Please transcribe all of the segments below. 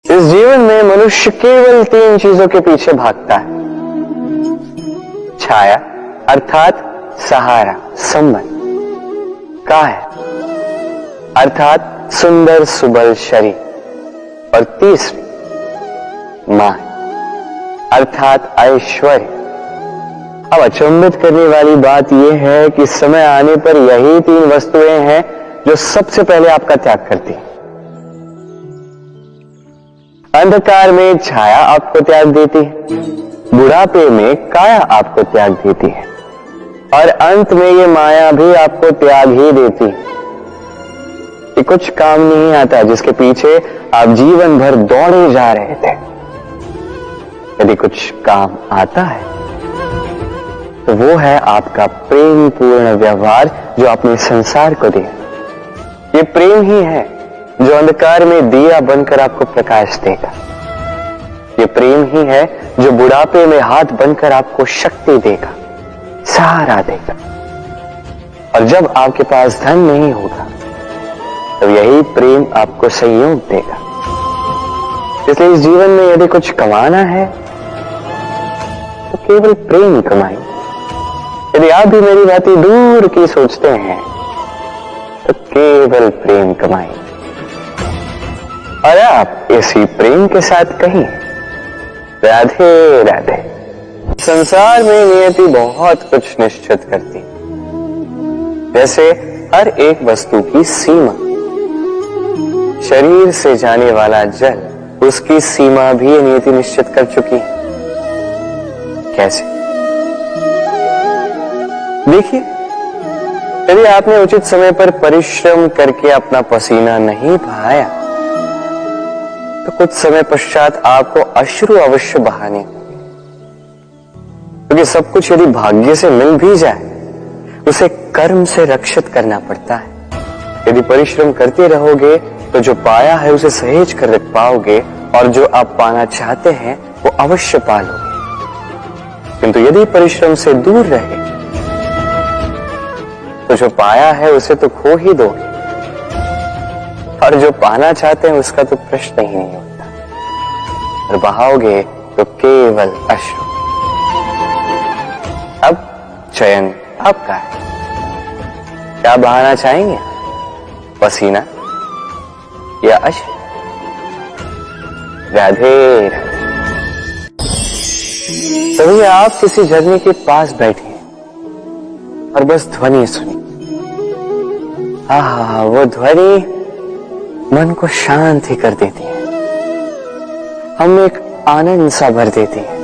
इस जीवन में मनुष्य केवल 3 चीजों के पीछे भागता है। छाया अर्थात सहारा, संबंध, काया अर्थात सुंदर सुबल शरीर, और तीसरी मान अर्थात ऐश्वर्य। अब अचंभित करने वाली बात यह है कि समय आने पर यही 3 वस्तुएं हैं जो सबसे पहले आपका त्याग करती हैं। अंधकार में छाया आपको त्याग देती है, बुढ़ापे में काया आपको त्याग देती है, और अंत में ये माया भी आपको त्याग ही देती है। ये कुछ काम नहीं आता जिसके पीछे आप जीवन भर दौड़े जा रहे थे। यदि कुछ काम आता है तो वो है आपका प्रेम पूर्ण व्यवहार जो आपने संसार को दिया। ये प्रेम ही है जो अंधकार में दिया बनकर आपको प्रकाश देगा। ये प्रेम ही है जो बुढ़ापे में हाथ बनकर आपको शक्ति देगा, सहारा देगा। और जब आपके पास धन नहीं होगा तो यही प्रेम आपको संयोग देगा। इसलिए इस जीवन में यदि कुछ कमाना है तो केवल प्रेम कमाइए। यदि आप भी मेरी बातें दूर की सोचते हैं तो केवल प्रेम कमाइए, और आप इसी प्रेम के साथ कहिए राधे राधे। संसार में नियति बहुत कुछ निश्चित करती है, जैसे हर एक वस्तु की सीमा। शरीर से जाने वाला जल, उसकी सीमा भी नियति निश्चित कर चुकी है। कैसे? देखिए, यदि आपने उचित समय पर परिश्रम करके अपना पसीना नहीं बहाया तो कुछ समय पश्चात आपको अश्रु अवश्य बहाने होंगे, क्योंकि सब कुछ यदि भाग्य से मिल भी जाए उसे कर्म से रक्षित करना पड़ता है। यदि परिश्रम करते रहोगे तो जो पाया है उसे सहेज कर रख पाओगे, और जो आप पाना चाहते हैं वो अवश्य पा लोगे। किंतु यदि परिश्रम से दूर रहे तो जो पाया है उसे तो खो ही दोगे, और जो पाना चाहते हैं उसका तो प्रश्न ही नहीं होता, और बहाओगे तो केवल अश्रु। अब चयन आपका है, क्या बहाना चाहेंगे, पसीना या अश्रु? राधे राधे। तभी आप किसी झरने के पास बैठे और बस ध्वनि सुनी। आहा, वो ध्वनि मन को शांत ही कर देती है, हम एक आनंद सा भर देती है।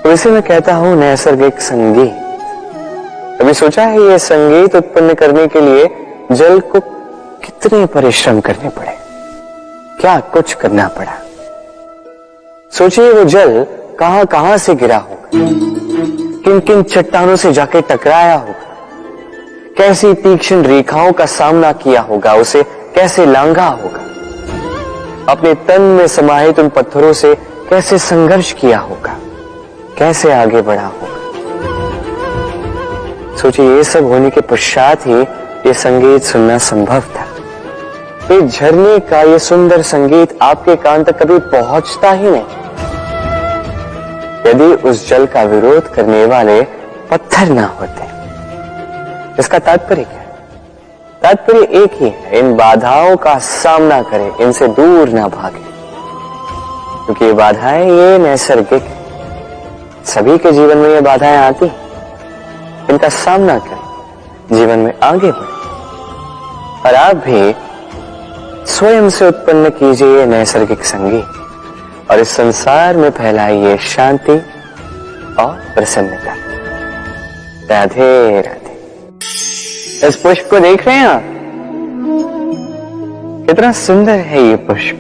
तो इसे मैं कहता हूं नैसर्गिक संगीत। कभी सोचा है ये संगीत उत्पन्न करने के लिए जल को कितने परिश्रम करने पड़े, क्या कुछ करना पड़ा। सोचिए वो जल कहां कहां से गिरा होगा, किन किन चट्टानों से जाके टकराया होगा, कैसी तीक्ष्ण रेखाओं का सामना किया होगा, उसे कैसे लांघा होगा, अपने तन में समाहित उन पत्थरों से कैसे संघर्ष किया होगा, कैसे आगे बढ़ा होगा। सोचिए ये सब होने के पश्चात ही ये संगीत सुनना संभव था। इस झरने का ये सुंदर संगीत आपके कान तक कभी पहुंचता ही नहीं यदि उस जल का विरोध करने वाले पत्थर ना होते। इसका तात्पर्य क्या है? तात्पर्य एक ही है, इन बाधाओं का सामना करें, इनसे दूर ना भागे, क्योंकि ये बाधाएं ये नैसर्गिक है। सभी के जीवन में ये बाधाएं आती हैं, इनका सामना करें, जीवन में आगे बढ़े। और आप भी स्वयं से उत्पन्न कीजिए नैसर्गिक संगीत, और इस संसार में फैलाइए शांति और प्रसन्नता। राधे राधे। इस पुष्प को देख रहे हैं आप, कितना सुंदर है ये पुष्प।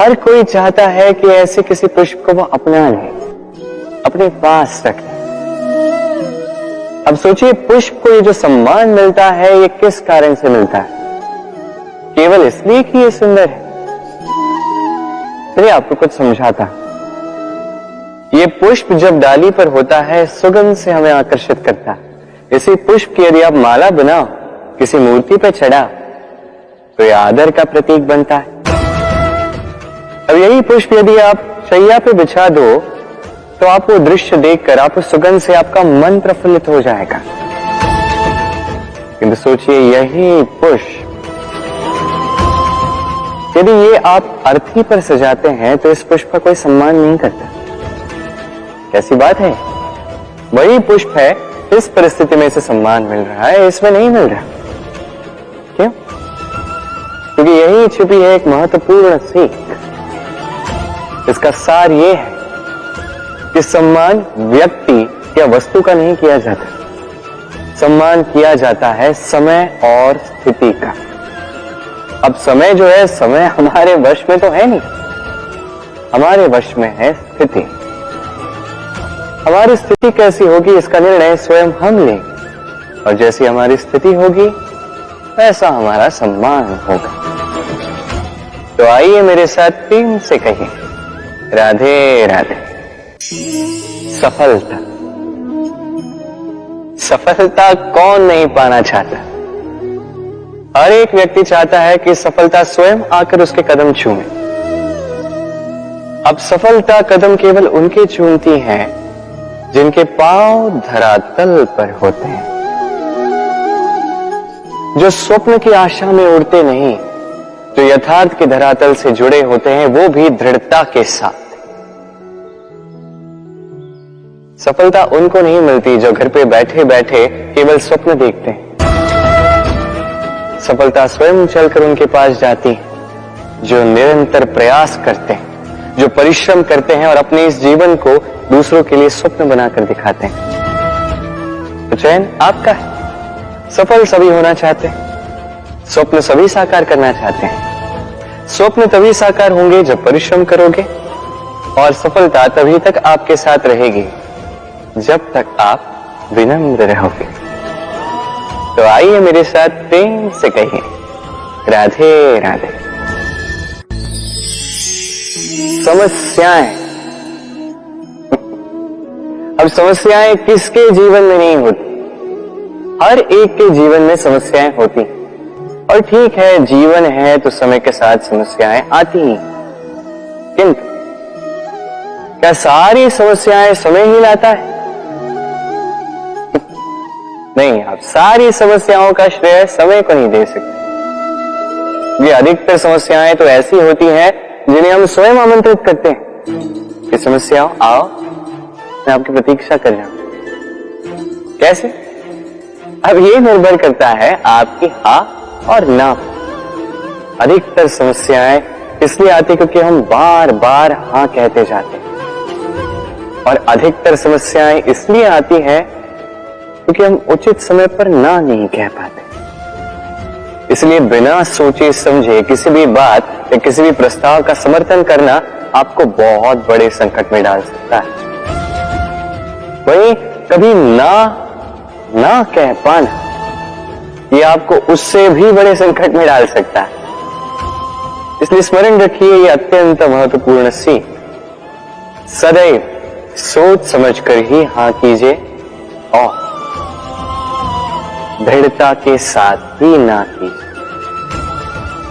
हर कोई चाहता है कि ऐसे किसी पुष्प को वो अपना ले, अपने पास रख ले। अब सोचिए पुष्प को ये जो सम्मान मिलता है ये किस कारण से मिलता है? केवल इसलिए कि ये सुंदर है? चलिए आपको कुछ समझाता। ये पुष्प जब डाली पर होता है सुगंध से हमें आकर्षित करता है। इसी पुष्प की यदि आप माला बनाओ, किसी मूर्ति पर चढ़ा तो यह आदर का प्रतीक बनता है। अब यही पुष्प यदि आप शैया पे बिछा दो तो आप वो दृश्य देखकर आप उस सुगंध से आपका मन प्रफुल्लित हो जाएगा। किंतु सोचिए, यही पुष्प यदि ये आप अर्थी पर सजाते हैं तो इस पुष्प का कोई सम्मान नहीं करता। कैसी बात है? वही पुष्प है, इस परिस्थिति में इसे सम्मान मिल रहा है, इसमें नहीं मिल रहा। क्यों? क्योंकि यही छिपी है एक महत्वपूर्ण सीख। इसका सार ये है कि सम्मान व्यक्ति या वस्तु का नहीं किया जाता, सम्मान किया जाता है समय और स्थिति का। अब समय जो है, समय हमारे वश में तो है नहीं, हमारे वश में है स्थिति। हमारी स्थिति कैसी होगी इसका निर्णय स्वयं हम लेंगे, और जैसी हमारी स्थिति होगी वैसा हमारा सम्मान होगा। तो आइए मेरे साथ प्रेम से कहिए, राधे राधे। सफलता, सफलता कौन नहीं पाना चाहता? हर एक व्यक्ति चाहता है कि सफलता स्वयं आकर उसके कदम छूए। अब सफलता कदम केवल उनके चूमती है जिनके पांव धरातल पर होते हैं, जो स्वप्न की आशा में उड़ते नहीं, जो यथार्थ के धरातल से जुड़े होते हैं, वो भी दृढ़ता के साथ। सफलता उनको नहीं मिलती जो घर पे बैठे बैठे केवल स्वप्न देखते हैं। सफलता स्वयं चलकर उनके पास जाती है, जो निरंतर प्रयास करते हैं, जो परिश्रम करते हैं और अपने इस जीवन को दूसरों के लिए स्वप्न बनाकर दिखाते हैं। तो चयन आपका है। सफल सभी होना चाहते हैं, स्वप्न सभी साकार करना चाहते हैं। स्वप्न तभी साकार होंगे जब परिश्रम करोगे, और सफलता तभी तक आपके साथ रहेगी जब तक आप विनम्र रहोगे। तो आइए मेरे साथ प्रेम से कहिए, राधे राधे। समस्याएं, अब समस्याएं किसके जीवन में नहीं होती? हर एक के जीवन में समस्याएं होती, और ठीक है, जीवन है तो समय के साथ समस्याएं आती ही। किंतु क्या सारी समस्याएं समय ही लाता है? नहीं, आप सारी समस्याओं का श्रेय समय को नहीं दे सकते। ये अधिकतर समस्याएं तो ऐसी होती हैं जिन्हें हम स्वयं आमंत्रित करते हैं कि समस्याओं आओ, मैं आपकी प्रतीक्षा कर रहा हूं। कैसे? अब ये निर्भर करता है आपकी हाँ और ना। अधिकतर समस्याएं इसलिए आती क्योंकि हम बार बार हाँ कहते जाते हैं, और अधिकतर समस्याएं इसलिए आती हैं क्योंकि हम उचित समय पर ना नहीं कह पाते। इसलिए बिना सोचे समझे किसी भी बात या किसी भी प्रस्ताव का समर्थन करना आपको बहुत बड़े संकट में डाल सकता है। वहीं कभी ना कह पाना ये आपको उससे भी बड़े संकट में डाल सकता है। इसलिए स्मरण रखिए, ये अत्यंत महत्वपूर्ण सीख। सदैव सोच समझकर ही हाँ कीजिए, और दृढ़ता के साथ ही ना कीजिए,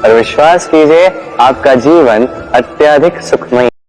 और विश्वास कीजिए आपका जीवन अत्यधिक सुखमय